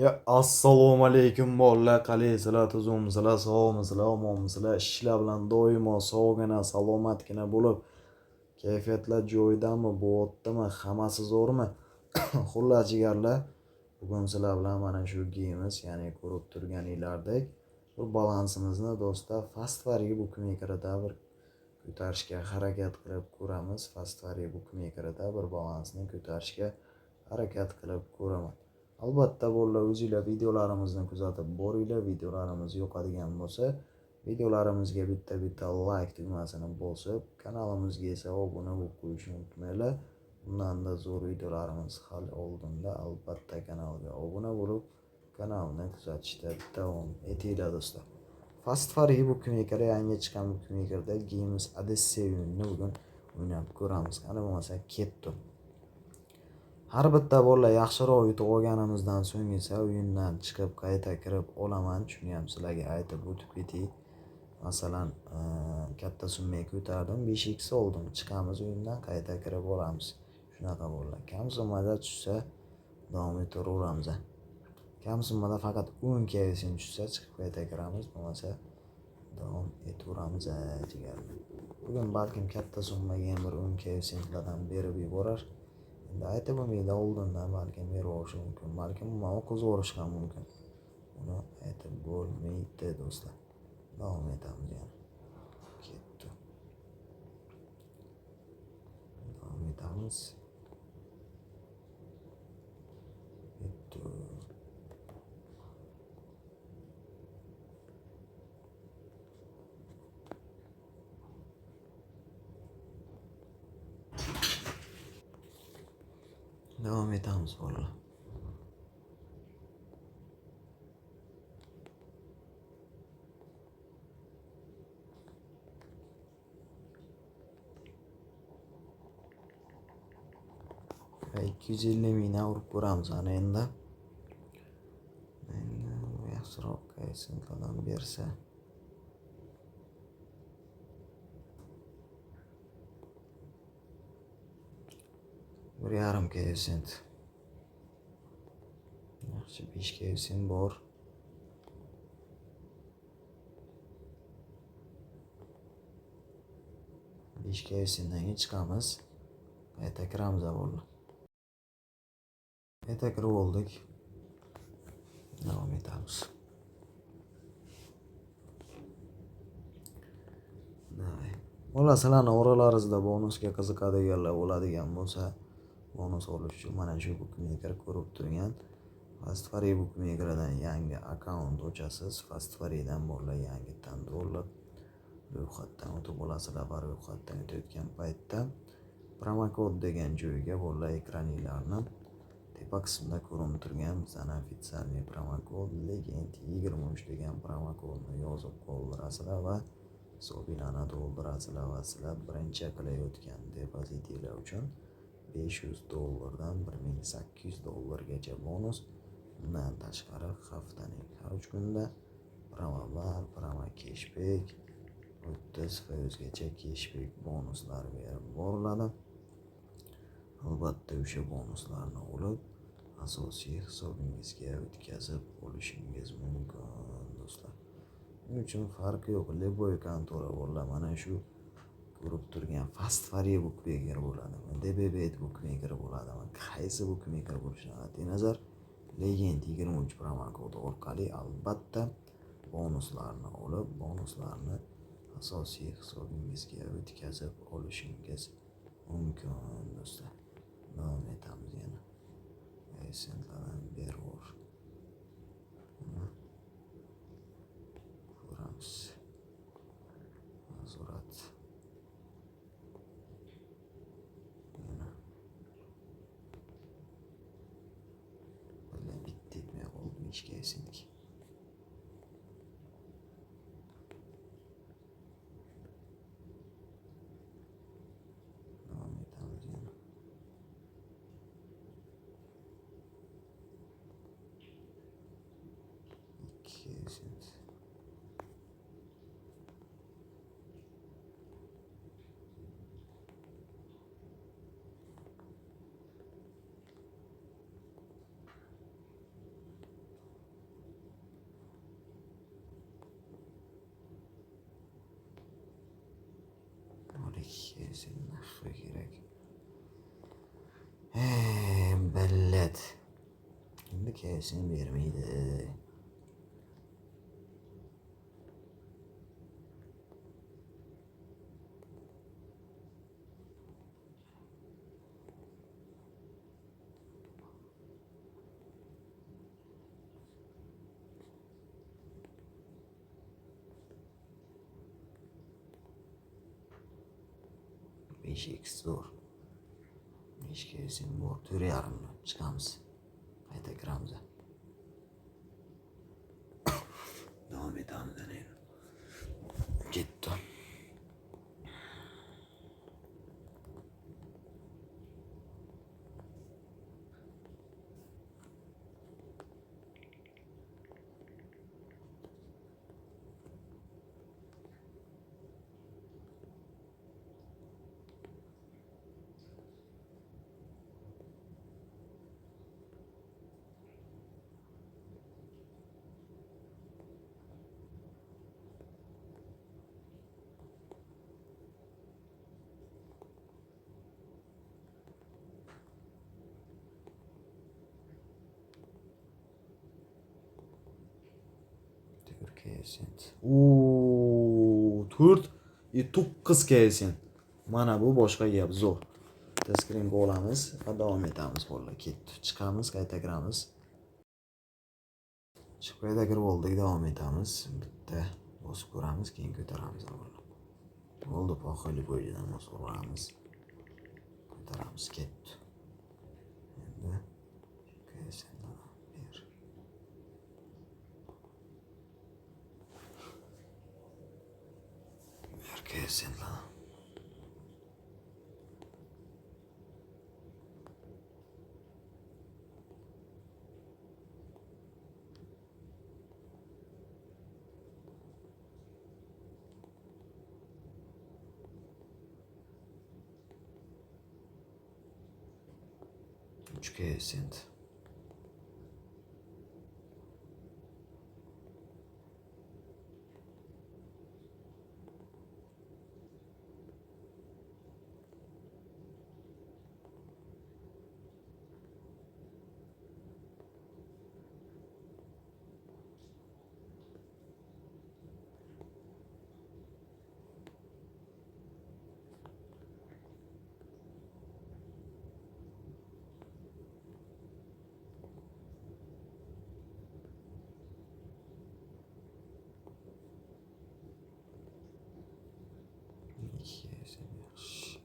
Assalomu alaykum bolalar, qalaysizlar, tuzukmisizlar, sog'misizlar, omonmisizlar? Ishlar bilan doimo sog'gina, salomatgina bo'lib, kayfiyatlar joyidami, bo'lyaptimi, hammasi zo'rmi? Xullas jigarlar, bugun sizlar bilan mana shu geyimiz, ya'ni ko'rib turganinglardek, bir balansimizni do'stlar Fast Food Bookmaker'da bir ko'tarishga harakat qilib ko'ramiz. Fast Food Bookmaker'da bir balansni ko'tarishga harakat qilib ko'raman. Albatta bolalar, o'zinglar videolarimizni kuzatib boringlar. Videolarimiz yoqadigan bo'lsa, videolarimizga bitta like tugmasini bosib, kanalimizga esa obuna bo'lib qo'yishni unutmanglar. Bundan-da zo'r videolarimiz hali oldinda. Albatta kanalga obuna bo'lib, kanalni kuzatishda davom etinglar do'stlar. Fast Food Bookmaker yangi chiqqan Bookmakerda Games Odyssey o'yinini bugun o'ynab ko'ramiz. Qani bo'lmasa ketdim. Har bitta bolalar yaxshiroq yutib olganimizdan so'ng esa o'yindan chiqib qayta kirib olaman. Shuni ham sizlarga aytib o'tib ketay. Masalan, katta summaga ko'tardim, 5x oldim. Chiqamiz o'yindan, qayta kirib olamiz. Shunaqa bolalar. Kam summada tushsa davom etaveramiz. Kam summada faqat 10 ksin tushsa chiqib qayta kiramiz, bo'lmasa davom etaveramiz jigarlar. Bugun balkim katta summaga ham bir 10 ksinlardan berib yuborar. Endi aytib bo'lmaydi, oldindan balkim berib olishi mumkin, balkim umuman o'qizib olishi ham mumkin. Buni aytib bo'lmaydi do'stlar. Davom etamiz yana. Ketdi. Davom etamiz. Ketdi. Davom etamiz bolalar. Va 250 mingdan urib ko'ramiz ana endi. Yaxshiroq kaysinlardan bersa. Bir yarim kaysin. Yaxshi 5 kaysin bor. Kaysindan chiqamiz. Qayta kiramiz bolalar. Qayta kirib oldik. Davom etamiz. Bolalar, sizlarni oralaringizda bonusga qiziqadiganlar bo'ladigan bo'lsa, bonus olish uchun mana shu Bookmaker ko'rib turgan Fast Food Bookmakerdan yangi akkaunt ochasiz. Fast Fooddan bolalar yangitdan dollar ro'yxatdan o'tib olasizlar va ro'yxatdan o'tayotgan paytda promokod degan joyga bolalar ekraninglarni tepa qismida ko'rinib turgan bizning ofitsialniy promokod Legend 23 degan promokodni yozib qoldirasizlar va hisobinglarni to'ldirasizlar va sizlar birinchi qilayotgan depozitinglar uchun $500 dan $1800 bonus. Bundan tashqari haftaning har 3 kunida promobar, promo cashback 30% cashback bonuslar berib boriladi. Albatta o'sha bonuslarni olib asosiy hisobingizga o'tkazib olishingiz mumkin do'stlar. Buning uchun farqi yo'q. Любой kontora bolalar mana shu ko'rib turgan Fast Food Bookmaker bo'ladi, DBBet Bookmaker bo'ladi. Qaysi Bookmaker bo'lishidan qat'iy nazar Legend 23 promokodi orqali albatta bonuslarni olib, bonuslarni asosiy hisobingizga o'tkazib olishingiz mumkin do'stlar. Davom etamiz yana. Kaysinlardan berib ko'ramiz. Nazorat. Yana. Böyle bitti mi oldu iş kaysinki. Devam etamiz yana. Kaysin. Kesin kerak. Billet. Endi kesin bermaydi. 5x zo'r. 5 kesin bor. 4,5 chiqamiz. Qayta kiramiz. Davom etamiz endi. Ketdi. 4 kesin. 4 9 kesin. Mana bu boshqa gap zo'r. Teskringa olamiz va davom etamiz. Bolalar ketdi. Chiqamiz, qayta kiramiz. Chiqib qayta kirib oldik, davom etamiz. Bitta bosib ko'ramiz, keyin ko'taramiz. Bo'ldi, poxoli bo'yidan bosib olamiz. Ko'taramiz, ketdi. Endi kesinlar ber. Ber kesinlar. 3 kesin. Yaxshi.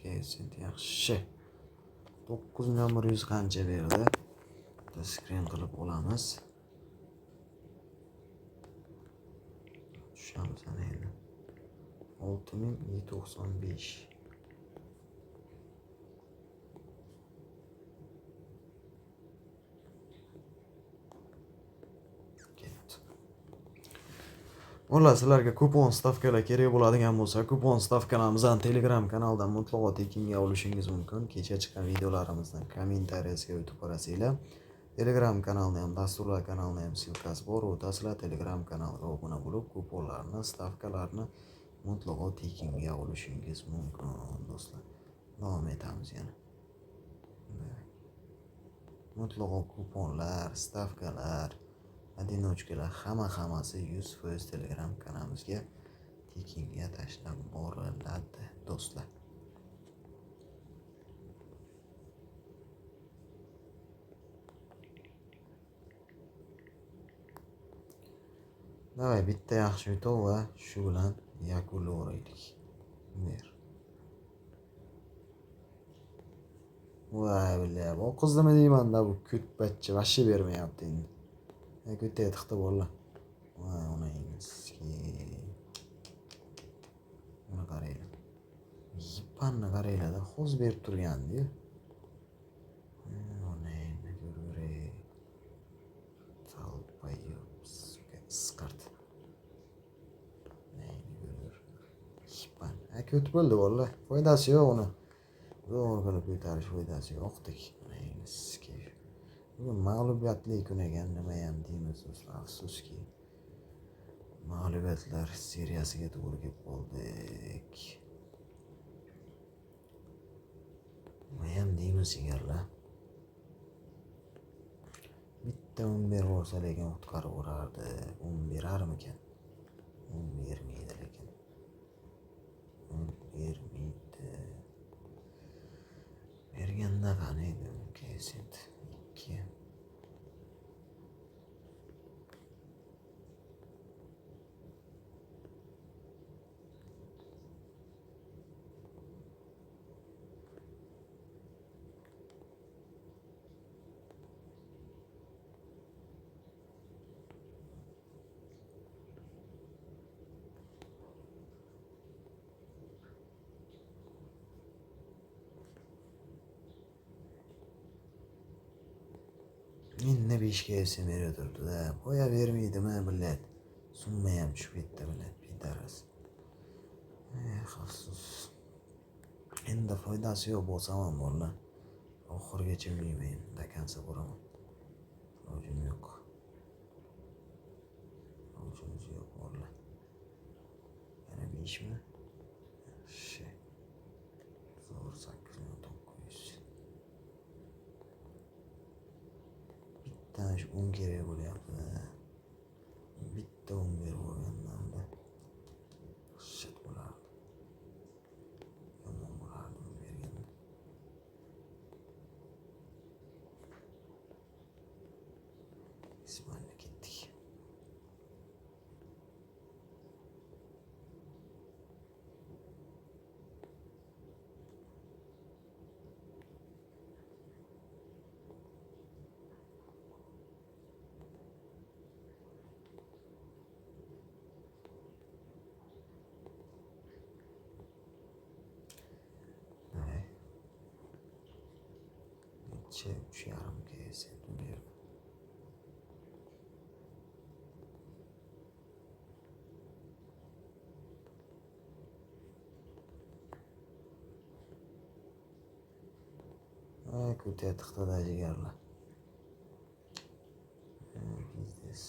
Kesin yaxshi. 9100 qancha berdi? Screen qilib olamiz. Tushamiz endi. 6195. Ular sizlarga kupon stavkalar kerak bo'ladigan bo'lsa, kupon stavkalarimizdan Telegram kanaldan mutlaqo tekinga olishingiz mumkin. Kecha chiqqan videolarimizdan kommentariyasiga o'tib qarasanglar, Telegram kanalni ham, dasturlar kanalini ham silkasi bor. O'tasizlar Telegram kanaliga obuna bo'lib, kuponlarni, stavkalarni mutlaqo tekinga olishingiz mumkin, do'stlar. Davom etamiz yana. Mutlaqo kuponlar, stavkalar, одиночкаlar hammasi 100% Telegram kanalimizga tekinga tashlab boriladi, do'stlar. Davay bitta yaxshi yutuq va shu bilan yakunlayveraylik. Ber. Voy billahi, bu qizdimi deyman-da, bu ko'tbachcha vashi bermayapti endi. Ko'tay tiqdi bola. Voy onangizki. Buni qaraylar. Yippanni qaraylar-da, xo'z berib turgandi-yu. Onangni ko'ray. Talpayu isqart. Yippan. Ko't bo'ldi bola. Foydasi yo'q uni. Zo'r qilib ko'tarish foydasi yo'qdek. Onangizki. Bugun mag'lubiyatli kun ekan, nima ham deymiz do'stlar, afsuski. Mag'lubiyatlar seriyasiga to'g'ri kelib qoldik. Nima ham deymiz egarlar. Bitta 11 bo'lsa lekin qutqarib urardi. 10 berarmikan? 10 bermaydi lekin. 10 bermaydi. Berganda qani edi? Kesint 2. Endi 5 ga esa beraturdi-da. Qo'ya bermaydimi millat? Summa ham tushib ketdi millat, bidaras. Xavfsiz. Endi foydasi yo'q bo'lsa ham bo'ldi. Oxirigacha o'ynayman, dakansa boraman. Ilojim yo'q. Ilojimiz yo'q bo'ldi. Yana 5 mi? Yaxshi. Zo'r 8,900. Bitta shu 10 kerak bo'lyapti. Bitta 10 berib olgandan-da. Shit bo'lardi. Yomon bo'lardi berganda. Ismoilga ketdik. Necha 3,5 ga sent berdi. Ko'tay tiqdi-da jigarlar. Biznes.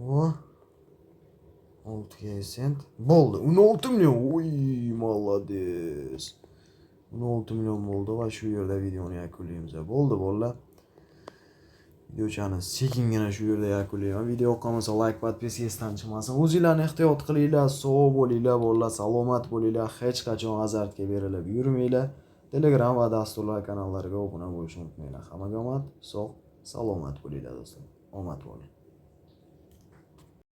O 6 sent bo'ldi. 16 million. Oy, молодец. 16 million bo'ldi va shu yerda videoni yakunlaymiz. Bo'ldi bolalar. Videochani sekingina shu yerda yakunlayman. Video yoqqansa like, podpiska esdan chiqmasin. O'zinglarni ehtiyot qilinglar, sog' bo'linglar, bolalar, salomat bo'linglar. Hech qachon azartga berilib yurmanglar. Telegram va dasturlar kanallariga obuna bo'lishni unutmanglar. Hammaga omad, sog', salomat bo'linglar do'stlar. Omad bo'ling.